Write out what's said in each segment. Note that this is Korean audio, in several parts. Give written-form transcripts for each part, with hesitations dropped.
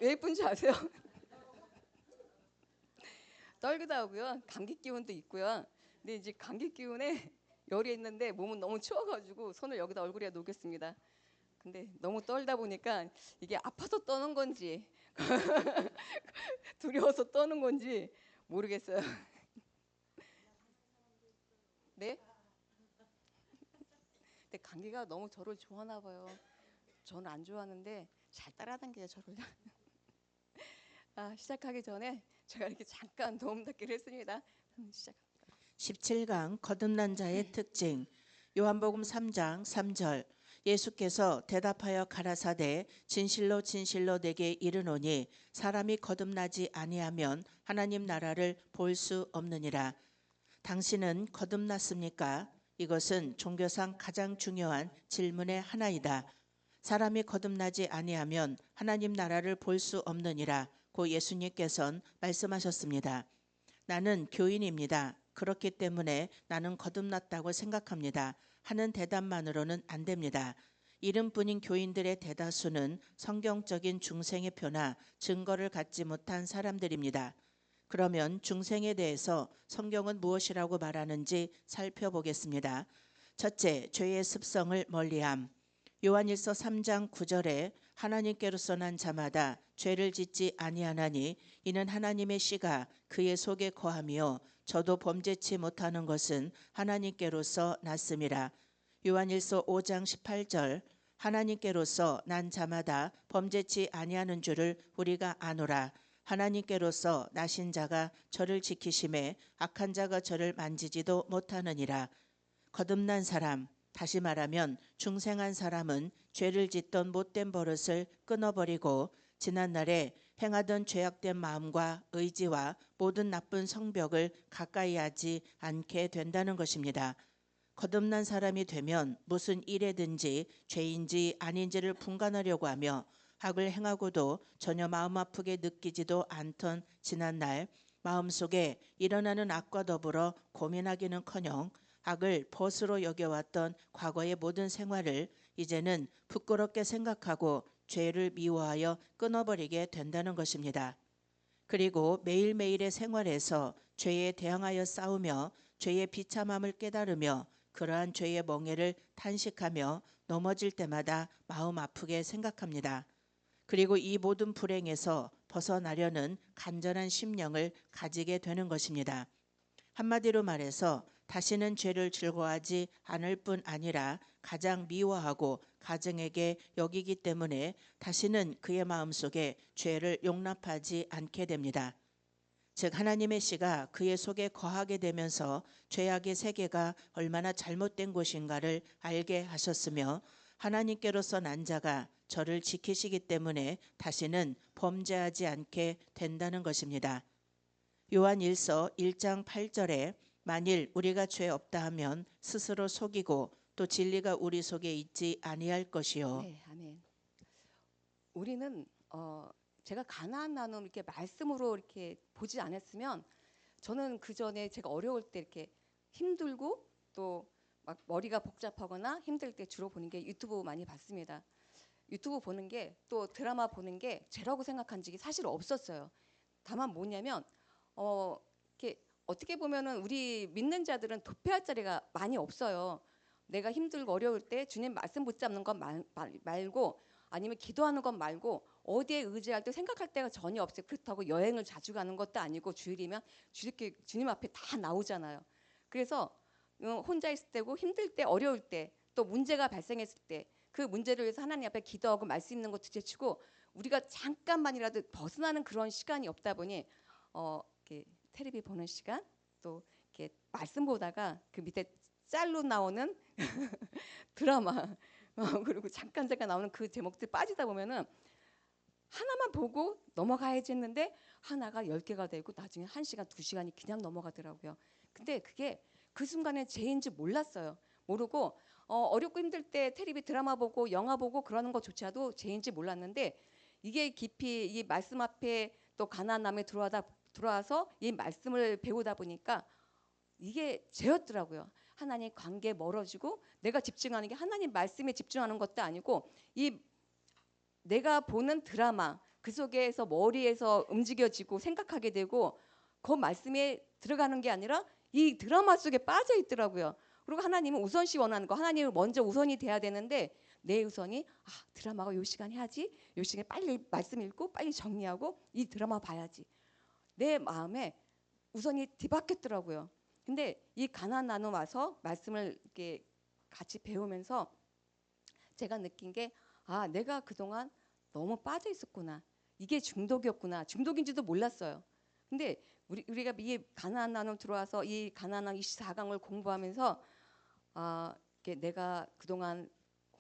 왜 예쁜지 아세요? 떨기도 하고요. 감기 기운도 있고요. 근데 이제 감기 기운에 열이 있는데 몸은 너무 추워가지고 손을 여기다 얼굴에 놓겠습니다. 근데 너무 떨다 보니까 이게 아파서 떠는 건지 두려워서 떠는 건지 모르겠어요. 네? 근데 감기가 너무 저를 좋아하나 봐요. 저는 안 좋아하는데 잘 따라당겨요 저를. 시작하기 전에 제가 이렇게 잠깐 도움 닫기를 했습니다. 시작. 17강 거듭난 자의 특징. 요한복음 3장 3절. 예수께서 대답하여 가라사대 진실로 진실로 내게 이르노니 사람이 거듭나지 아니하면 하나님 나라를 볼 수 없느니라. 당신은 거듭났습니까? 이것은 종교상 가장 중요한 질문의 하나이다. 사람이 거듭나지 아니하면 하나님 나라를 볼 수 없느니라 고 예수님께서는 말씀하셨습니다. 나는 교인입니다. 그렇기 때문에 나는 거듭났다고 생각합니다. 하는 대답만으로는 안 됩니다. 이름뿐인 교인들의 대다수는 성경적인 중생의 표나 증거를 갖지 못한 사람들입니다. 그러면 중생에 대해서 성경은 무엇이라고 말하는지 살펴보겠습니다. 첫째, 죄의 습성을 멀리함. 요한일서 3장 9절에 하나님께로서 난 자마다 죄를 짓지 아니하나니 이는 하나님의 씨가 그의 속에 거하며 저도 범죄치 못하는 것은 하나님께로서 났음이라. 요한일서 5장 18절 하나님께로서 난 자마다 범죄치 아니하는 줄을 우리가 아노라. 하나님께로서 나신 자가 저를 지키심에 악한 자가 저를 만지지도 못하느니라. 거듭난 사람, 다시 말하면 중생한 사람은 죄를 짓던 못된 버릇을 끊어버리고 지난날에 행하던 죄악된 마음과 의지와 모든 나쁜 성벽을 가까이 하지 않게 된다는 것입니다. 거듭난 사람이 되면 무슨 일에든지 죄인지 아닌지를 분간하려고 하며 악을 행하고도 전혀 마음 아프게 느끼지도 않던 지난날 마음속에 일어나는 악과 더불어 고민하기는커녕 악을 벗으로 여겨왔던 과거의 모든 생활을 이제는 부끄럽게 생각하고 죄를 미워하여 끊어버리게 된다는 것입니다. 그리고 매일매일의 생활에서 죄에 대항하여 싸우며 죄의 비참함을 깨달으며 그러한 죄의 멍에를 탄식하며 넘어질 때마다 마음 아프게 생각합니다. 그리고 이 모든 불행에서 벗어나려는 간절한 심령을 가지게 되는 것입니다. 한마디로 말해서 다시는 죄를 즐거워하지 않을 뿐 아니라 가장 미워하고 가증하게 여기기 때문에 다시는 그의 마음속에 죄를 용납하지 않게 됩니다. 즉 하나님의 씨가 그의 속에 거하게 되면서 죄악의 세계가 얼마나 잘못된 곳인가를 알게 하셨으며 하나님께로서 난 자가 저를 지키시기 때문에 다시는 범죄하지 않게 된다는 것입니다. 요한 1서 1장 8절에 만일 우리가 죄 없다 하면 스스로 속이고 또 진리가 우리 속에 있지 아니할 것이요. 네, 아멘. 우리는 제가 가나안 나눔 이렇게 말씀으로 이렇게 보지 않았으면 저는 그 전에 제가 어려울 때 이렇게 힘들고 또 막 머리가 복잡하거나 힘들 때 주로 보는 게 유튜브 많이 봤습니다. 유튜브 보는 게 또 드라마 보는 게 죄라고 생각한 적이 사실 없었어요. 다만 뭐냐면 이렇게 어떻게 보면은 우리 믿는 자들은 도피할 자리가 많이 없어요. 내가 힘들고 어려울 때 주님 말씀 붙잡는 것 말고 아니면 기도하는 것 말고 어디에 의지할 때 생각할 때가 전혀 없어요. 그렇다고 여행을 자주 가는 것도 아니고 주일이면 주님 앞에 다 나오잖아요. 그래서 혼자 있을 때고 힘들 때 어려울 때 또 문제가 발생했을 때 그 문제를 위해서 하나님 앞에 기도하고 말씀 있는 것 둘째치고 우리가 잠깐만이라도 벗어나는 그런 시간이 없다 보니 이렇게 텔레비 보는 시간 또 이렇게 말씀 보다가 그 밑에 짤로 나오는 드라마 그리고 잠깐 나오는 그 제목들 빠지다 보면은 하나만 보고 넘어가야지 했는데 하나가 10개가 되고 나중에 1시간, 2시간이 그냥 넘어가더라고요. 근데 그게 그 순간에 죄인지 몰랐어요. 모르고 어렵고 힘들 때 텔레비 드라마 보고 영화 보고 그러는 것조차도 죄인지 몰랐는데 이게 깊이 이 말씀 앞에 또 가나안 남에 들어와서 이 말씀을 배우다 보니까 이게 죄였더라고요. 하나님 관계 멀어지고 내가 집중하는 게 하나님 말씀에 집중하는 것도 아니고 이 내가 보는 드라마 그 속에서 머리에서 움직여지고 생각하게 되고 그 말씀에 들어가는 게 아니라 이 드라마 속에 빠져 있더라고요. 그리고 하나님은 우선시 원하는 거, 하나님은 먼저 우선이 돼야 되는데 내 우선이 드라마가 요 시간 해야지, 요 시간에 빨리 말씀 읽고 빨리 정리하고 이 드라마 봐야지. 내 마음에 우선이 뒤바뀌었더라고요. 근데 이 가나안 나눔 와서 말씀을 이렇게 같이 배우면서 제가 느낀 게 내가 그동안 너무 빠져 있었구나. 이게 중독이었구나. 중독인지도 몰랐어요. 근데 우리가 이 가나안 나눔 들어와서 이 가나안 24강을 공부하면서 이렇게 내가 그동안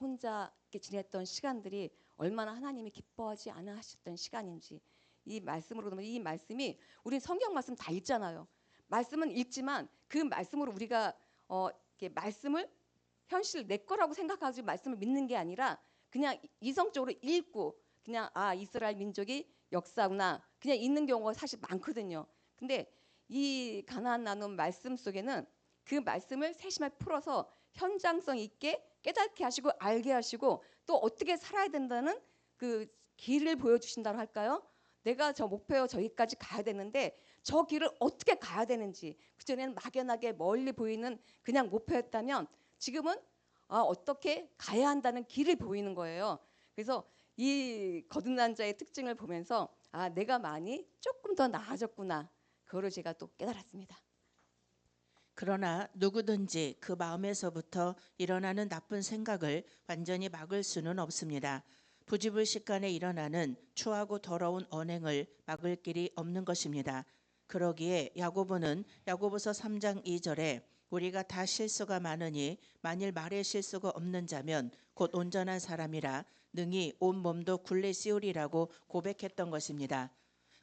혼자 이렇게 지냈던 시간들이 얼마나 하나님이 기뻐하지 않아 하셨던 시간인지 이 말씀으로 보면 이 말씀이 우리 성경 말씀 다 읽잖아요. 말씀은 읽지만 그 말씀으로 우리가 이렇게 말씀을 현실 내 거라고 생각하지 말씀을 믿는 게 아니라 그냥 이성적으로 읽고 그냥 이스라엘 민족이 역사구나 그냥 읽는 경우가 사실 많거든요. 근데 이 가나안 나눔 말씀 속에는 그 말씀을 세심하게 풀어서 현장성 있게 깨닫게 하시고 알게 하시고 또 어떻게 살아야 된다는 그 길을 보여주신다고 할까요? 내가 저 목표 저기까지 가야 되는데 저 길을 어떻게 가야 되는지 그전에는 막연하게 멀리 보이는 그냥 목표였다면 지금은 어떻게 가야 한다는 길을 보이는 거예요. 그래서 이 거듭난 자의 특징을 보면서 내가 많이 조금 더 나아졌구나. 그거를 제가 또 깨달았습니다. 그러나 누구든지 그 마음에서부터 일어나는 나쁜 생각을 완전히 막을 수는 없습니다. 부지불식간에 일어나는 추하고 더러운 언행을 막을 길이 없는 것입니다. 그러기에 야고보는 야고보서 3장 2절에 우리가 다 실수가 많으니 만일 말에 실수가 없는 자면 곧 온전한 사람이라 능히 온 몸도 굴레 씌우리라고 고백했던 것입니다.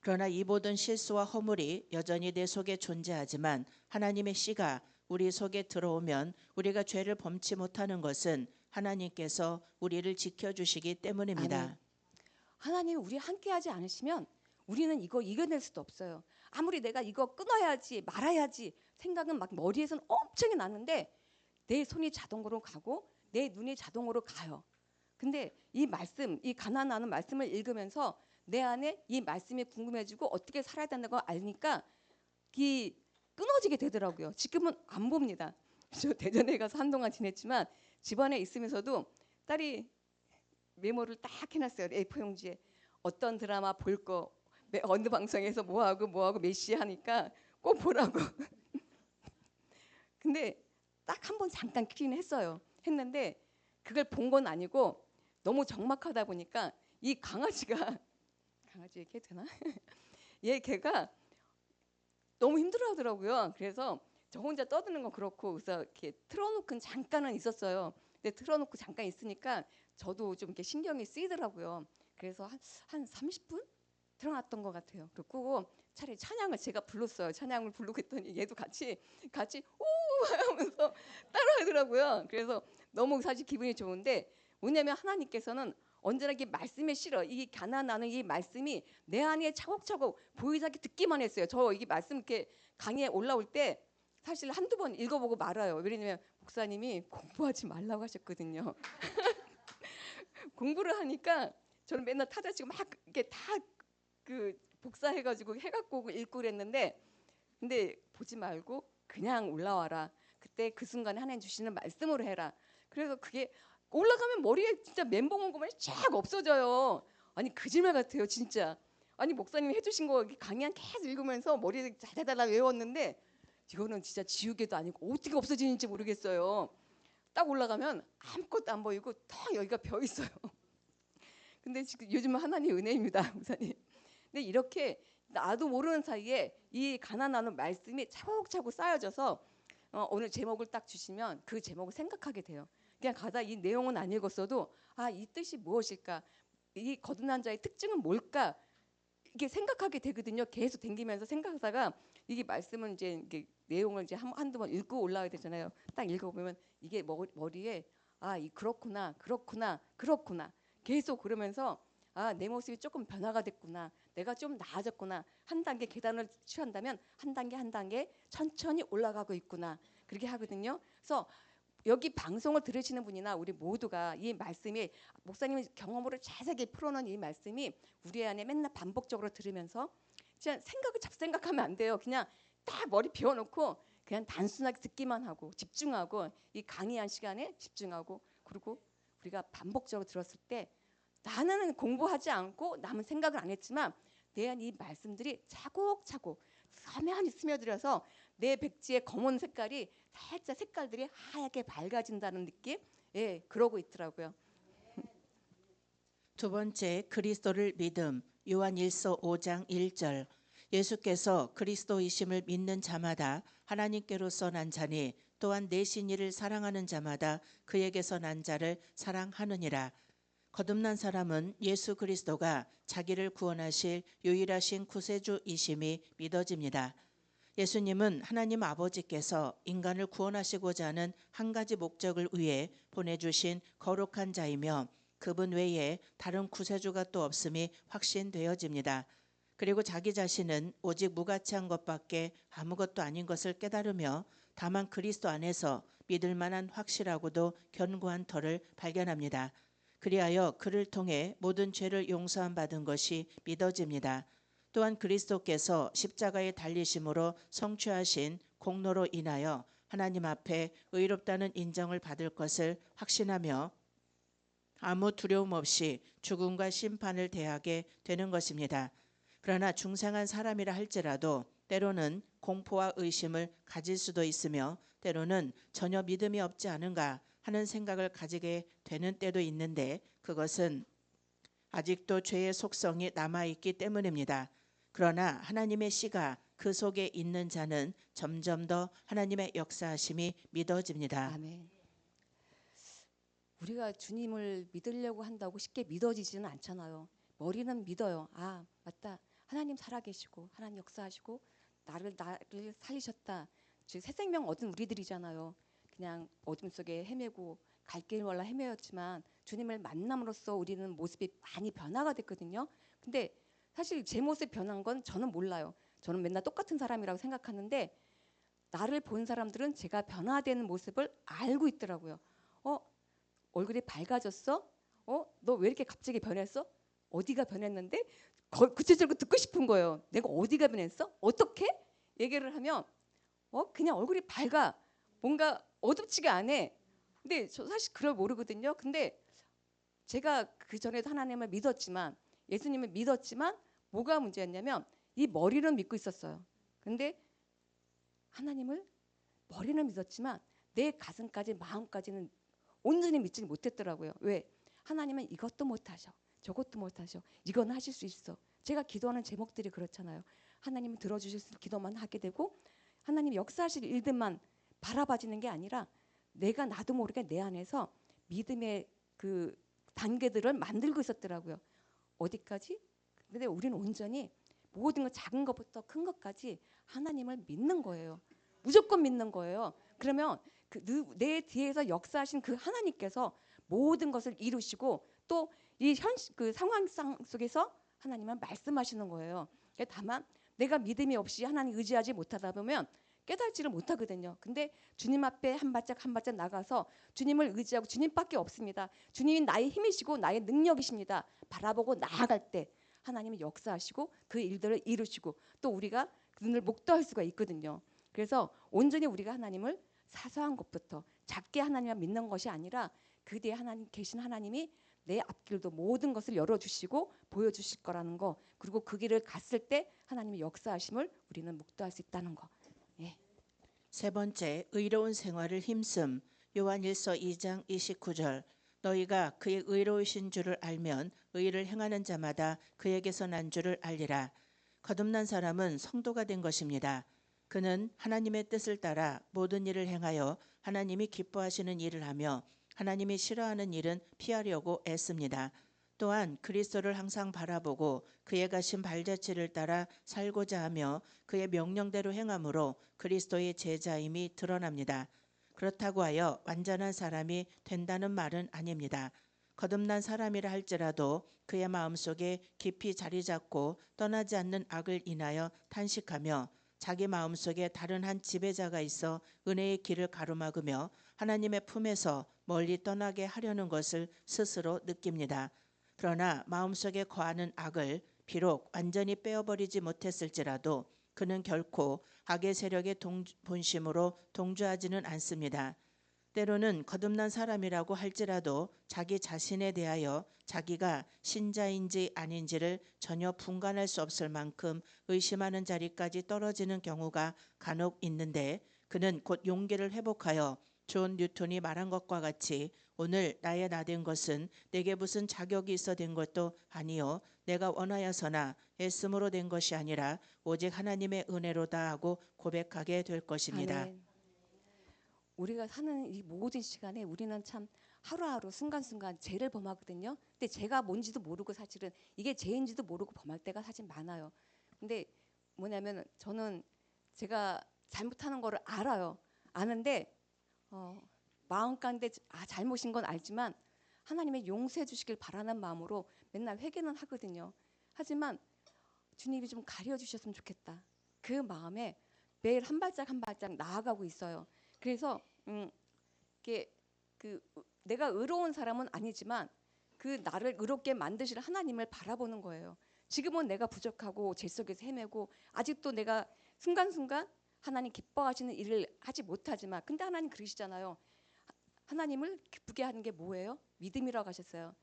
그러나 이 모든 실수와 허물이 여전히 내 속에 존재하지만 하나님의 씨가 우리 속에 들어오면 우리가 죄를 범치 못하는 것은 하나님께서 우리를 지켜주시기 때문입니다. 아멘. 하나님이 우리 함께하지 않으시면 우리는 이거 이겨낼 수도 없어요. 아무리 내가 이거 끊어야지 말아야지 생각은 막 머리에서는 엄청 나는데 내 손이 자동으로 가고 내 눈이 자동으로 가요. 근데 이 말씀, 이 가난하는 말씀을 읽으면서 내 안에 이 말씀이 궁금해지고 어떻게 살아야 된다고 아니까 이 끊어지게 되더라고요. 지금은 안 봅니다. 저 대전에 가서 한동안 지냈지만 집안에 있으면서도 딸이 메모를 딱 해놨어요. A4 용지에 어떤 드라마 볼 거, 어느 방송에서 뭐하고 몇 시에 하니까 꼭 보라고. 근데 딱 한 번 잠깐 키긴 했어요. 했는데 그걸 본 건 아니고 너무 적막하다 보니까 이 강아지가 강아지 얘기해도 되나? 얘 걔가 너무 힘들어하더라고요. 그래서 저 혼자 떠드는 건 그렇고 그래서 이렇게 틀어놓고 잠깐은 있었어요. 근데 틀어놓고 잠깐 있으니까 저도 좀 이렇게 신경이 쓰이더라고요. 그래서 한 30분 틀어놨던 것 같아요. 그리고 차라리 찬양을 제가 불렀어요. 찬양을 부르고 했더니 얘도 같이 오 하면서 따라하더라고요. 그래서 너무 사실 기분이 좋은데 뭐냐면 하나님께서는 언제나 이 말씀에 실어 이 가난하는 이 말씀이 내 안에 차곡차곡 보이자기 듣기만 했어요. 저 이게 말씀 이렇게 강의에 올라올 때 사실 한두 번 읽어보고 말아요. 왜냐면 목사님이 공부하지 말라고 하셨거든요. 공부를 하니까 저는 맨날 타자치고 막 이렇게 다 그 복사해가지고 해갖고 읽고 그랬는데 근데 보지 말고 그냥 올라와라. 그때 그 순간에 하나님 주시는 말씀으로 해라. 그래서 그게 올라가면 머리에 진짜 멘붕 온 것만 쫙 없어져요. 아니 거짓말 같아요 진짜. 아니 목사님이 해주신 거 강의 계속 읽으면서 머리에 달달달 외웠는데 이거는 진짜 지우개도 아니고 어떻게 없어지는지 모르겠어요. 딱 올라가면 아무것도 안 보이고 딱 여기가 벼 있어요. 근데 지금 요즘은 하나님 은혜입니다, 목사님. 근데 이렇게 나도 모르는 사이에 이 가난하는 말씀이 차곡차곡 쌓여져서 오늘 제목을 딱 주시면 그 제목을 생각하게 돼요. 그냥 가다 이 내용은 안 읽었어도 이 뜻이 무엇일까? 이 거듭난 자의 특징은 뭘까? 이게 생각하게 되거든요. 계속 댕기면서 생각하다가 이게 말씀은 이제 이게 내용을 이제 한두 번 읽고 올라와야 되잖아요. 딱 읽어보면 이게 머리에 그렇구나 계속 그러면서 내 모습이 조금 변화가 됐구나. 내가 좀 나아졌구나. 한 단계 계단을 취한다면 한 단계 한 단계 천천히 올라가고 있구나. 그렇게 하거든요. 그래서 여기 방송을 들으시는 분이나 우리 모두가 이 말씀이 목사님의 경험으로 자세하게 풀어놓은 이 말씀이 우리 안에 맨날 반복적으로 들으면서 진짜 생각을 잡생각하면 안 돼요. 그냥 딱 머리 비워놓고 그냥 단순하게 듣기만 하고 집중하고 이 강의한 시간에 집중하고 그리고 우리가 반복적으로 들었을 때 나는 공부하지 않고 남은 생각을 안 했지만 내 안 이 말씀들이 차곡차곡 서면히 스며들어서 내 백지의 검은 색깔이 살짝 색깔들이 하얗게 밝아진다는 느낌? 예, 그러고 있더라고요. 두 번째, 그리스도를 믿음. 요한 1서 5장 1절. 예수께서 그리스도이심을 믿는 자마다 하나님께로서 난 자니 또한 내신 이를 사랑하는 자마다 그에게서 난 자를 사랑하느니라. 거듭난 사람은 예수 그리스도가 자기를 구원하실 유일하신 구세주이심이 믿어집니다. 예수님은 하나님 아버지께서 인간을 구원하시고자 하는 한 가지 목적을 위해 보내주신 거룩한 자이며 그분 외에 다른 구세주가 또 없음이 확신되어집니다. 그리고 자기 자신은 오직 무가치한 것밖에 아무것도 아닌 것을 깨달으며 다만 그리스도 안에서 믿을 만한 확실하고도 견고한 터를 발견합니다. 그리하여 그를 통해 모든 죄를 용서함 받은 것이 믿어집니다. 또한 그리스도께서 십자가에 달리심으로 성취하신 공로로 인하여 하나님 앞에 의롭다는 인정을 받을 것을 확신하며 아무 두려움 없이 죽음과 심판을 대하게 되는 것입니다. 그러나 중생한 사람이라 할지라도 때로는 공포와 의심을 가질 수도 있으며 때로는 전혀 믿음이 없지 않은가 하는 생각을 가지게 되는 때도 있는데 그것은 아직도 죄의 속성이 남아있기 때문입니다. 그러나 하나님의 씨가 그 속에 있는 자는 점점 더 하나님의 역사하심이 믿어집니다. 아멘. 우리가 주님을 믿으려고 한다고 쉽게 믿어지지는 않잖아요. 머리는 믿어요. 아, 맞다. 하나님 살아계시고 하나님 역사하시고 나를 살리셨다. 즉 새 생명 얻은 우리들이잖아요. 그냥 어둠 속에 헤매고 갈 길 몰라 헤매였지만 주님을 만남으로써 우리는 모습이 많이 변화가 됐거든요. 근데 사실 제 모습 변한 건 저는 몰라요. 저는 맨날 똑같은 사람이라고 생각하는데 나를 본 사람들은 제가 변화되는 모습을 알고 있더라고요. 어, 얼굴이 밝아졌어? 너 왜 이렇게 갑자기 변했어? 어디가 변했는데? 구체적으로 듣고 싶은 거예요. 내가 어디가 변했어? 어떻게? 얘기를 하면 그냥 얼굴이 밝아. 뭔가 어둡지가 않아. 근데 저 사실 그걸 모르거든요. 근데 제가 그 전에도 하나님을 믿었지만 예수님을 믿었지만 뭐가 문제였냐면 이 머리는 믿고 있었어요. 근데 하나님을 머리는 믿었지만 내 가슴까지 마음까지는 온전히 믿지 못했더라고요. 왜? 하나님은 이것도 못하셔. 저것도 못하셔. 이건 하실 수 있어. 제가 기도하는 제목들이 그렇잖아요. 하나님은 들어주실 수 기도만 하게 되고 하나님 역사하실 일들만 바라봐지는 게 아니라 내가 나도 모르게 내 안에서 믿음의 그 단계들을 만들고 있었더라고요. 어디까지? 근데 우리는 온전히 모든 것 작은 것부터 큰 것까지 하나님을 믿는 거예요. 무조건 믿는 거예요. 그러면 내 뒤에서 역사하신 그 하나님께서 모든 것을 이루시고 또 이 그 상황상 속에서 하나님은 말씀하시는 거예요. 다만 내가 믿음이 없이 하나님 의지하지 못하다 보면 깨달지를 못하거든요. 근데 주님 앞에 한 발짝 한 발짝 나가서 주님을 의지하고 주님밖에 없습니다. 주님이 나의 힘이시고 나의 능력이십니다. 바라보고 나아갈 때 하나님은 역사하시고 그 일들을 이루시고 또 우리가 눈을 목도할 수가 있거든요. 그래서 온전히 우리가 하나님을 사소한 것부터 작게 하나님을 믿는 것이 아니라 그 뒤에 하나님 계신 하나님이 내 앞길도 모든 것을 열어주시고 보여주실 거라는 거 그리고 그 길을 갔을 때 하나님의 역사하심을 우리는 목도할 수 있다는 거. 예. 세 번째, 의로운 생활을 힘씀. 요한 1서 2장 29절. 너희가 그의 의로우신 줄을 알면 의를 행하는 자마다 그에게서 난 줄을 알리라. 거듭난 사람은 성도가 된 것입니다. 그는 하나님의 뜻을 따라 모든 일을 행하여 하나님이 기뻐하시는 일을 하며 하나님이 싫어하는 일은 피하려고 애씁니다. 또한 그리스도를 항상 바라보고 그의 가신 발자취를 따라 살고자 하며 그의 명령대로 행함으로 그리스도의 제자임이 드러납니다. 그렇다고 하여 완전한 사람이 된다는 말은 아닙니다. 거듭난 사람이라 할지라도 그의 마음속에 깊이 자리 잡고 떠나지 않는 악을 인하여 탄식하며 자기 마음속에 다른 한 지배자가 있어 은혜의 길을 가로막으며 하나님의 품에서 멀리 떠나게 하려는 것을 스스로 느낍니다. 그러나 마음속에 거하는 악을 비록 완전히 빼어버리지 못했을지라도 그는 결코 악의 세력의 본심으로 동조하지는 않습니다. 때로는 거듭난 사람이라고 할지라도 자기 자신에 대하여 자기가 신자인지 아닌지를 전혀 분간할 수 없을 만큼 의심하는 자리까지 떨어지는 경우가 간혹 있는데, 그는 곧 용기를 회복하여 존 뉴턴이 말한 것과 같이 오늘 나의 나된 것은 내게 무슨 자격이 있어 된 것도 아니요 내가 원하여서나 애씀으로 된 것이 아니라 오직 하나님의 은혜로다 하고 고백하게 될 것입니다. 아멘. 우리가 사는 이 모든 시간에 우리는 참 하루하루 순간순간 죄를 범하거든요. 근데 죄가 뭔지도 모르고 사실은 이게 죄인지도 모르고 범할 때가 사실 많아요. 근데 뭐냐면 저는 제가 잘못하는 거를 알아요. 아는데 마음 가운데 잘못인 건 알지만 하나님의 용서해 주시길 바라는 마음으로 맨날 회개는 하거든요. 하지만 주님이 좀 가려 주셨으면 좋겠다. 그 마음에 매일 한 발짝 한 발짝 나아가고 있어요. 그래서 이게 내가 의로운 사람은 아니지만 그 나를 의롭게 만드실 하나님을 바라보는 거예요. 지금은 내가 부족하고 죄 속에서 헤매고 아직도 내가 순간순간 하나님 기뻐하시는 일을 하지 못하지만, 근데 하나님 그러시잖아요. 하나님을 기쁘게 하는 게 뭐예요? 믿음이라고 하셨어요.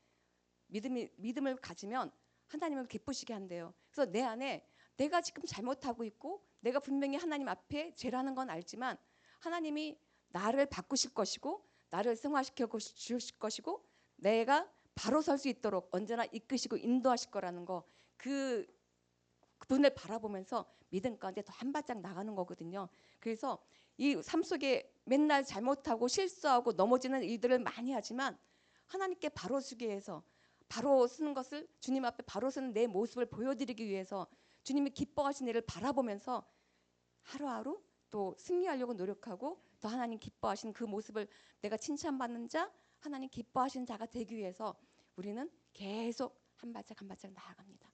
믿음을 가지면 하나님을 기쁘시게 한대요. 그래서 내 안에 내가 지금 잘못하고 있고 내가 분명히 하나님 앞에 죄라는 건 알지만 하나님이 나를 바꾸실 것이고 나를 승화시켜 주실 것이고 내가 바로 설 수 있도록 언제나 이끄시고 인도하실 거라는 거, 그분을 바라보면서 믿음 가운데 더 한 발짝 나가는 거거든요. 그래서 이 삶 속에 맨날 잘못하고 실수하고 넘어지는 일들을 많이 하지만 하나님께 바로 서기 위해서, 바로 서는 것을 주님 앞에 바로 서는 내 모습을 보여드리기 위해서 주님이 기뻐하시는 일을 바라보면서 하루하루 또 승리하려고 노력하고 더 하나님 기뻐하시는 그 모습을 내가 칭찬받는 자, 하나님 기뻐하시는 자가 되기 위해서 우리는 계속 한 발짝 한 발짝 나아갑니다.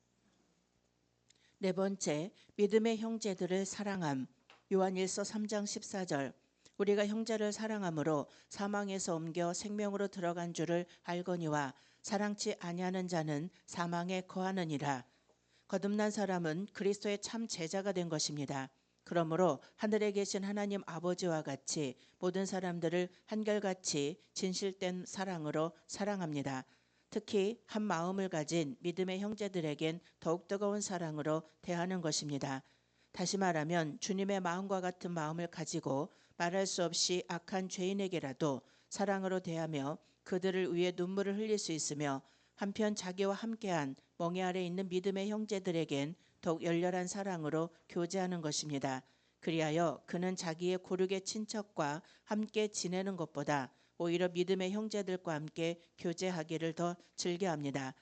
네 번째, 믿음의 형제들을 사랑함. 요한일서 3장 14절. 우리가 형제를 사랑함으로 사망에서 옮겨 생명으로 들어간 줄을 알거니와 사랑치 아니하는 자는 사망에 거하느니라. 거듭난 사람은 그리스도의 참 제자가 된 것입니다. 그러므로 하늘에 계신 하나님 아버지와 같이 모든 사람들을 한결같이 진실된 사랑으로 사랑합니다. 특히 한 마음을 가진 믿음의 형제들에겐 더욱 뜨거운 사랑으로 대하는 것입니다. 다시 말하면 주님의 마음과 같은 마음을 가지고 말할 수 없이 악한 죄인에게라도 사랑으로 대하며 그들을 위해 눈물을 흘릴 수 있으며, 한편 자기와 함께한 멍에 아래 있는 믿음의 형제들에겐 더욱 열렬한 사랑으로 교제하는 것입니다. 그리하여 그는 자기의 고륙의 친척과 함께 지내는 것보다 오히려 믿음의 형제들과 함께 교제하기를 더 즐겨합니다.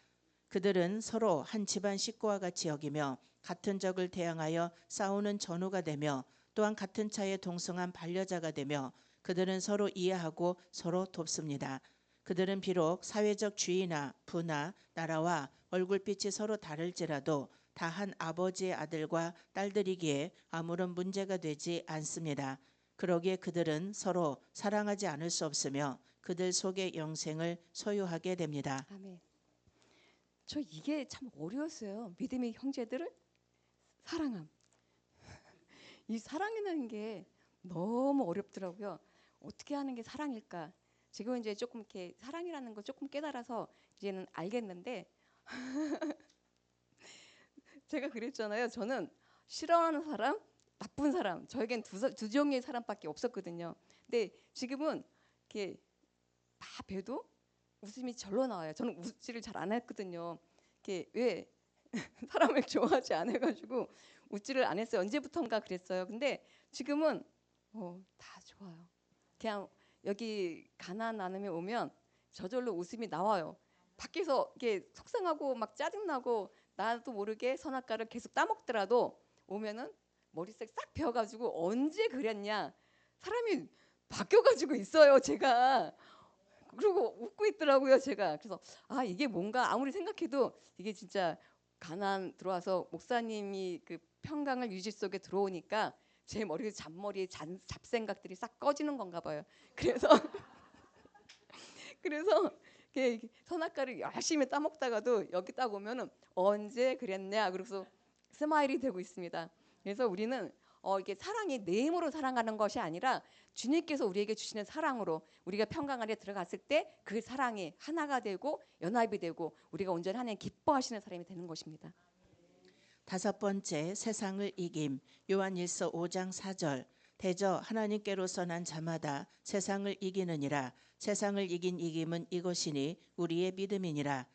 그들은 서로 한 집안 식구와 같이 여기며 같은 적을 대항하여 싸우는 전우가 되며 또한 같은 차에 동승한 반려자가 되며 그들은 서로 이해하고 서로 돕습니다. 그들은 비록 사회적 주의나 부나 나라와 얼굴빛이 서로 다를지라도 다 한 아버지의 아들과 딸들이기에 아무런 문제가 되지 않습니다. 그러기에 그들은 서로 사랑하지 않을 수 없으며 그들 속의 영생을 소유하게 됩니다. 아멘. 저 이게 참 어려웠어요. 믿음의 형제들을 사랑함. 이 사랑이라는 게 너무 어렵더라고요. 어떻게 하는 게 사랑일까? 지금 이제 조금 이렇게 사랑이라는 거 조금 깨달아서 이제는 알겠는데 제가 그랬잖아요. 저는 싫어하는 사람, 나쁜 사람, 저에겐 두 종류의 사람밖에 없었거든요. 근데 지금은 이렇게 다 봬도 웃음이 절로 나와요. 저는 웃지를 잘 안 했거든요. 이렇게 왜 사람을 좋아하지 않아가지고 웃지를 안 했어요. 언제부턴가 그랬어요. 근데 지금은 다 좋아요. 그냥 여기 가나안 나눔에 오면 저절로 웃음이 나와요. 밖에서 이게 속상하고 막 짜증나고 나도 모르게 선악과를 계속 따먹더라도 오면은 머리색 싹 베어가지고 언제 그랬냐, 사람이 바뀌어가지고 있어요. 제가 그리고 웃고 있더라고요. 제가 그래서 이게 뭔가 아무리 생각해도 이게 진짜 가나안 들어와서 목사님이 그 평강을 유지 속에 들어오니까 제 머리 잔머리에 잡생각들이 싹 꺼지는 건가 봐요. 그래서 그래서 이렇게 선악과를 열심히 따먹다가도 여기 딱 오면은 언제 그랬냐 그래서 스마일이 되고 있습니다. 그래서 우리는 이게 사랑이 내 힘으로 살아가는 것이 아니라 주님께서 우리에게 주시는 사랑으로 우리가 평강 안에 들어갔을 때 그 사랑이 하나가 되고 연합이 되고 우리가 온전히 하나님 기뻐하시는 사람이 되는 것입니다. 다섯 번째, 세상을 이김. 요한일서 5장 4절. 대저 하나님께로서 난 자마다 세상을 이기느니라. 세상을 이긴 이김은 이것이니 우리의 믿음이니라.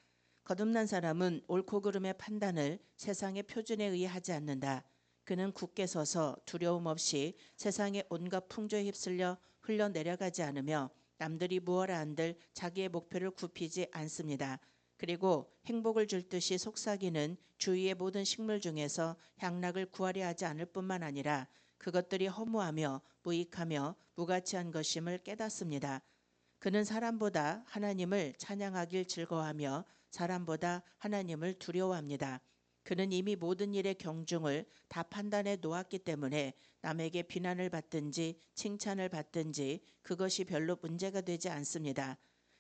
거듭난 사람은 옳고 그름의 판단을 세상의 표준에 의해 하지 않는다. 그는 굳게 서서 두려움 없이 세상의 온갖 풍조에 휩쓸려 흘러내려가지 않으며 남들이 무엇라 한들 자기의 목표를 굽히지 않습니다. 그리고 행복을 줄 듯이 속삭이는 주위의 모든 식물 중에서 향락을 구하려 하지 않을 뿐만 아니라 그것들이 허무하며 무익하며 무가치한 것임을 깨닫습니다. 그는 사람보다 하나님을 찬양하길 즐거워하며 사람보다 하나님을 두려워합니다. 그는 이미 모든 일의 경중을 다 판단해 놓았기 때문에 남에게 비난을 받든지 칭찬을 받든지 그것이 별로 문제가 되지 않습니다.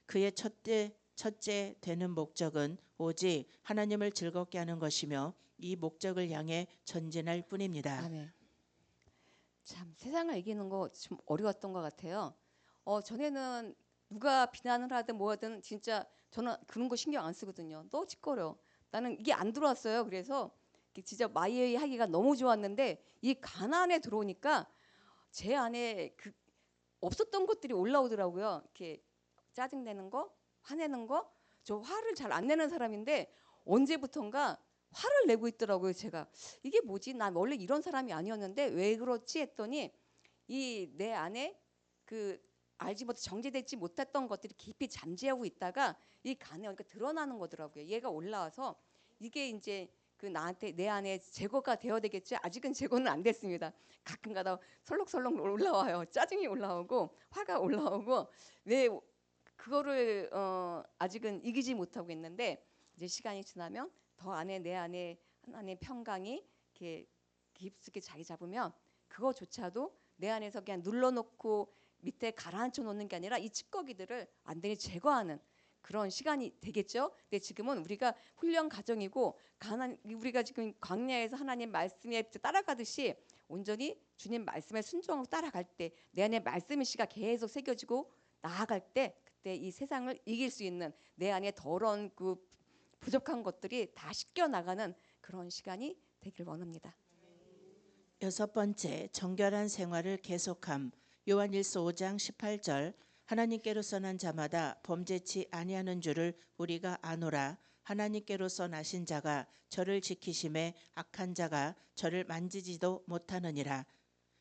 그의 첫째 되는 목적은 오직 하나님을 즐겁게 하는 것이며 이 목적을 향해 전진할 뿐입니다. 아멘. 참 세상을 이기는 거 좀 어려웠던 것 같아요. 전에는 누가 비난을 하든 뭐하든 진짜 저는 그런 거 신경 안 쓰거든요. 너 짓거려. 나는 이게 안 들어왔어요. 그래서 진짜 마이웨이 하기가 너무 좋았는데 이 가나안에 들어오니까 제 안에 그 없었던 것들이 올라오더라고요. 이렇게 짜증내는 거, 화내는 거. 저 화를 잘 안 내는 사람인데 언제부턴가 화를 내고 있더라고요. 제가 이게 뭐지? 난 원래 이런 사람이 아니었는데 왜 그렇지 했더니 이 내 안에 그 알지 못해 정제되지 못했던 것들이 깊이 잠재하고 있다가 이 간에 오니까 드러나는 거더라고요. 얘가 올라와서 이게 이제 그 나한테 내 안에 제거가 되어야 되겠지. 아직은 제거는 안 됐습니다. 가끔가다 설렁설렁 올라와요. 짜증이 올라오고 화가 올라오고 왜 그거를 아직은 이기지 못하고 있는데 이제 시간이 지나면 더 안에 내 안에 하나님의 평강이 이렇게 깊숙이 자리 잡으면 그거조차도 내 안에서 그냥 눌러놓고 밑에 가라앉혀 놓는 게 아니라 이 찌꺼기들을 완전히 제거하는 그런 시간이 되겠죠. 근데 지금은 우리가 훈련 과정이고 우리가 지금 광야에서 하나님 말씀에 따라가듯이 온전히 주님 말씀에 순종하고 따라갈 때 내 안에 말씀의 씨가 계속 새겨지고 나아갈 때 그때 이 세상을 이길 수 있는 내 안에 더러운 그 부족한 것들이 다 씻겨 나가는 그런 시간이 되길 원합니다. 여섯 번째, 정결한 생활을 계속함. 요한일서 5장 18절. 하나님께로서 난 자마다 범죄치 아니하는 줄을 우리가 아노라. 하나님께로서 나신 자가 저를 지키심에 악한 자가 저를 만지지도 못하느니라.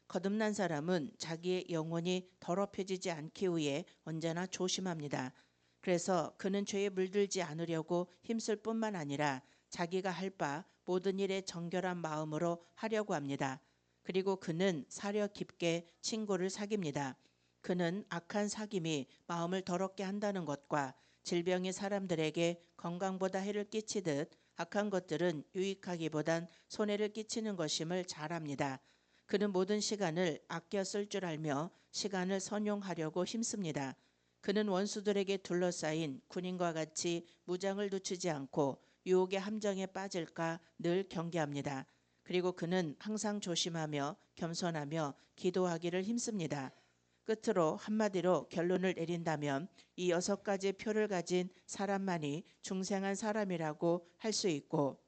거듭난 사람은 자기의 영혼이 더럽혀지지 않기 위해 언제나 조심합니다. 그래서 그는 죄에 물들지 않으려고 힘쓸 뿐만 아니라 자기가 할 바 모든 일에 정결한 마음으로 하려고 합니다. 그리고 그는 사려 깊게 친구를 사깁니다. 그는 악한 사귐이 마음을 더럽게 한다는 것과 질병이 사람들에게 건강보다 해를 끼치듯 악한 것들은 유익하기보단 손해를 끼치는 것임을 잘 압니다. 그는 모든 시간을 아껴 쓸 줄 알며 시간을 선용하려고 힘씁니다. 그는 원수들에게 둘러싸인 군인과 같이 무장을 늦추지 않고 유혹의 함정에 빠질까 늘 경계합니다. 그리고 그는 항상 조심하며 겸손하며 기도하기를 힘씁니다. 끝으로 한마디로 결론을 내린다면 이 여섯 가지 표를 가진 사람만이 중생한 사람이라고 할 수 있고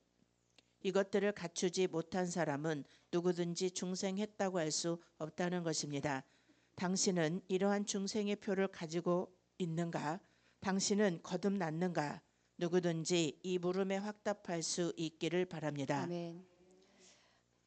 이것들을 갖추지 못한 사람은 누구든지 중생했다고 할 수 없다는 것입니다. 당신은 이러한 중생의 표를 가지고 있는가? 당신은 거듭났는가? 누구든지 이 물음에 확답할 수 있기를 바랍니다. 아멘.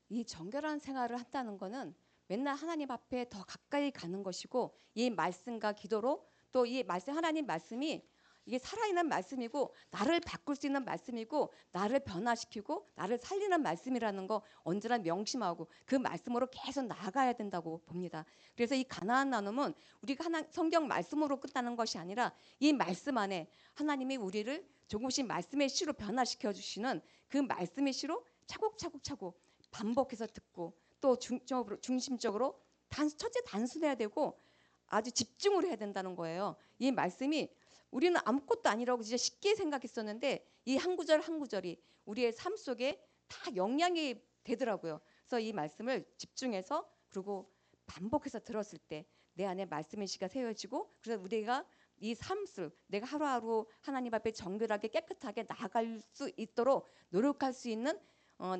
이 정결한 생활을 한다는 것은 맨날 하나님 앞에 더 가까이 가는 것이고 이 말씀과 기도로 또 이 말씀 하나님 말씀이 이게 살아있는 말씀이고 나를 바꿀 수 있는 말씀이고 나를 변화시키고 나를 살리는 말씀이라는 거 언제나 명심하고 그 말씀으로 계속 나아가야 된다고 봅니다. 그래서 이 가나안 나눔은 우리가 성경 말씀으로 끝나는 것이 아니라 이 말씀 안에 하나님이 우리를 조금씩 말씀의 시로 변화시켜 주시는 그 말씀의 시로 차곡차곡 반복해서 듣고 또 중심적으로 첫째 단순해야 되고 아주 집중을 해야 된다는 거예요. 이 말씀이 우리는 아무것도 아니라고 진짜 쉽게 생각했었는데 이 한 구절 한 구절이 우리의 삶 속에 다 영향이 되더라고요. 그래서 이 말씀을 집중해서 그리고 반복해서 들었을 때 내 안에 말씀의 시가 세워지고 그래서 우리가 이 삶을 내가 하루하루 하나님 앞에 정결하게 깨끗하게 나아갈 수 있도록 노력할 수 있는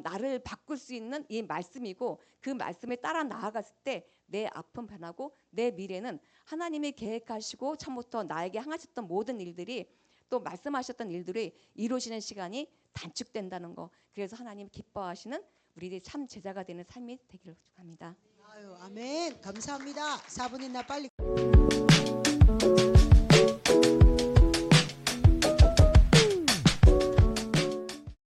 나를 바꿀 수 있는 이 말씀이고 그 말씀에 따라 나아갔을 때 내 앞은 변하고 내 미래는 하나님이 계획하시고 처음부터 나에게 향하셨던 모든 일들이 또 말씀하셨던 일들이 이루어지는 시간이 단축된다는 거. 그래서 하나님 기뻐하시는 우리들이 참 제자가 되는 삶이 되기를 축복합니다. 아유, 아멘. 감사합니다. 4분이나 빨리